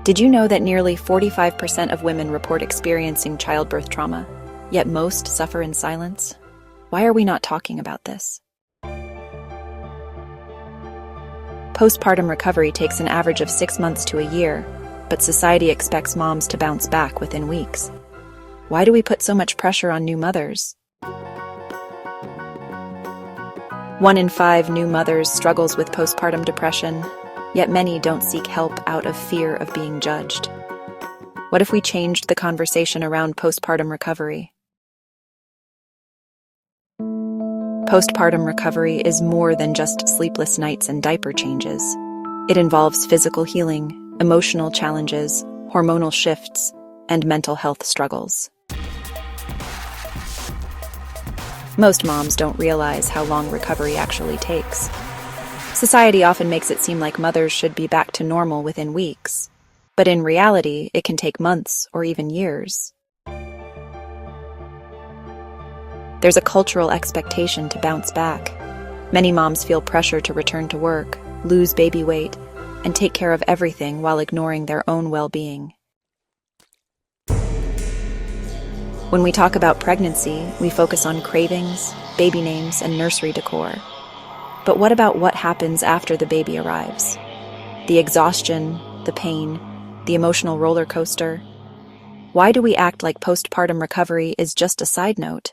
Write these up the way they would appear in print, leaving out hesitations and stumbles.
Did you know that nearly 45% of women report experiencing childbirth trauma, yet most suffer in silence? Why are we not talking about this? Postpartum recovery takes an average of 6 months to a year, but society expects moms to bounce back within weeks. Why do we put so much pressure on new mothers? 1 in 5 new mothers struggles with postpartum depression, yet many don't seek help out of fear of being judged. What if we changed the conversation around postpartum recovery? Postpartum recovery is more than just sleepless nights and diaper changes. It involves physical healing, emotional challenges, hormonal shifts, and mental health struggles. Most moms don't realize how long recovery actually takes. Society often makes it seem like mothers should be back to normal within weeks, but in reality, it can take months or even years. There's a cultural expectation to bounce back. Many moms feel pressure to return to work, lose baby weight, and take care of everything while ignoring their own well-being. When we talk about pregnancy, we focus on cravings, baby names, and nursery decor. But what about what happens after the baby arrives? The exhaustion, the pain, the emotional roller coaster. Why do we act like postpartum recovery is just a side note?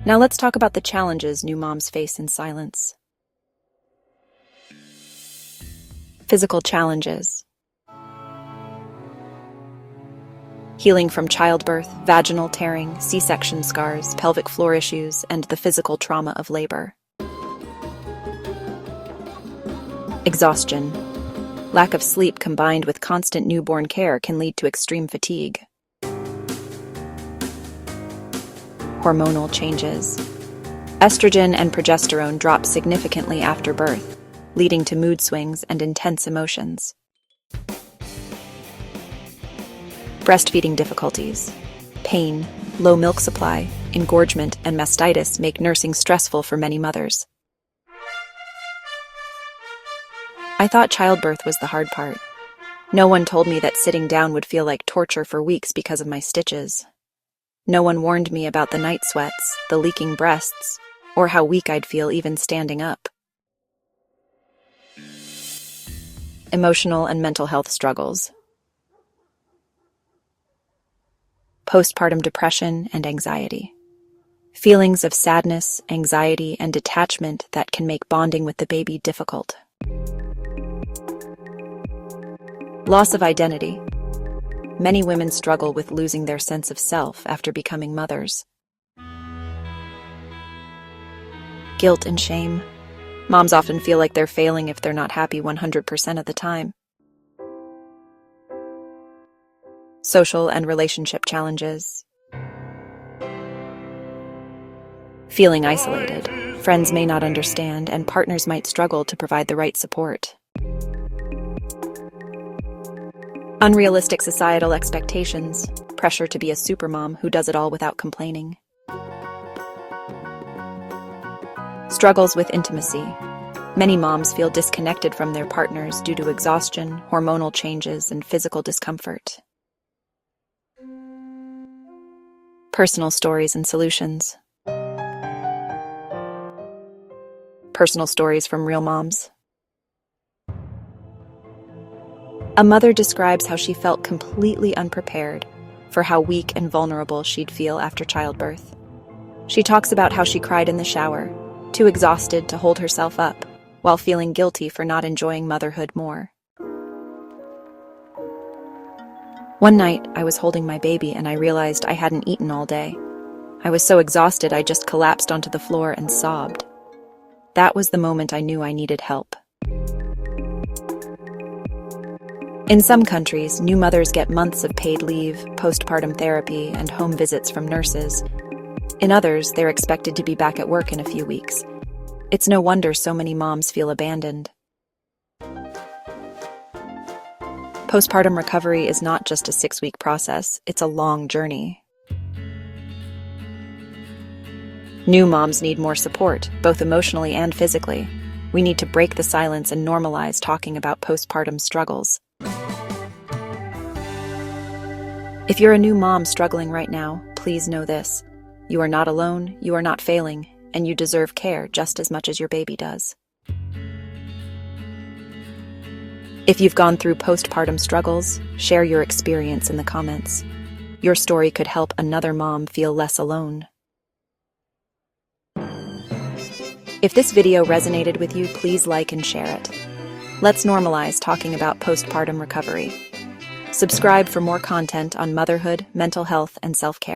Now let's talk about the challenges new moms face in silence. Physical challenges. Healing from childbirth, vaginal tearing, C-section scars, pelvic floor issues, and the physical trauma of labor. Exhaustion. Lack of sleep combined with constant newborn care can lead to extreme fatigue. Hormonal changes. Estrogen and progesterone drop significantly after birth, leading to mood swings and intense emotions. Breastfeeding difficulties. Pain, low milk supply, engorgement, and mastitis make nursing stressful for many mothers. I thought childbirth was the hard part. No one told me that sitting down would feel like torture for weeks because of my stitches. No one warned me about the night sweats, the leaking breasts, or how weak I'd feel even standing up. Emotional and mental health struggles. Postpartum depression and anxiety. Feelings of sadness, anxiety, and detachment that can make bonding with the baby difficult. Loss of identity. Many women struggle with losing their sense of self after becoming mothers. Guilt and shame. Moms often feel like they're failing if they're not happy 100% of the time. Social and relationship challenges. Feeling isolated. Friends may not understand, and partners might struggle to provide the right support. Unrealistic societal expectations. Pressure to be a supermom who does it all without complaining. Struggles with intimacy. Many moms feel disconnected from their partners due to exhaustion, hormonal changes, and physical discomfort. Personal stories and solutions. Personal stories from real moms. A mother describes how she felt completely unprepared for how weak and vulnerable she'd feel after childbirth. She talks about how she cried in the shower, too exhausted to hold herself up, while feeling guilty for not enjoying motherhood more. One night, I was holding my baby and I realized I hadn't eaten all day. I was so exhausted I just collapsed onto the floor and sobbed. That was the moment I knew I needed help. In some countries, new mothers get months of paid leave, postpartum therapy, and home visits from nurses. In others, they're expected to be back at work in a few weeks. It's no wonder so many moms feel abandoned. Postpartum recovery is not just a 6-week process, it's a long journey. New moms need more support, both emotionally and physically. We need to break the silence and normalize talking about postpartum struggles. If you're a new mom struggling right now, please know this. You are not alone, you are not failing, and you deserve care just as much as your baby does. If you've gone through postpartum struggles, share your experience in the comments. Your story could help another mom feel less alone. If this video resonated with you, please like and share it. Let's normalize talking about postpartum recovery. Subscribe for more content on motherhood, mental health, and self-care.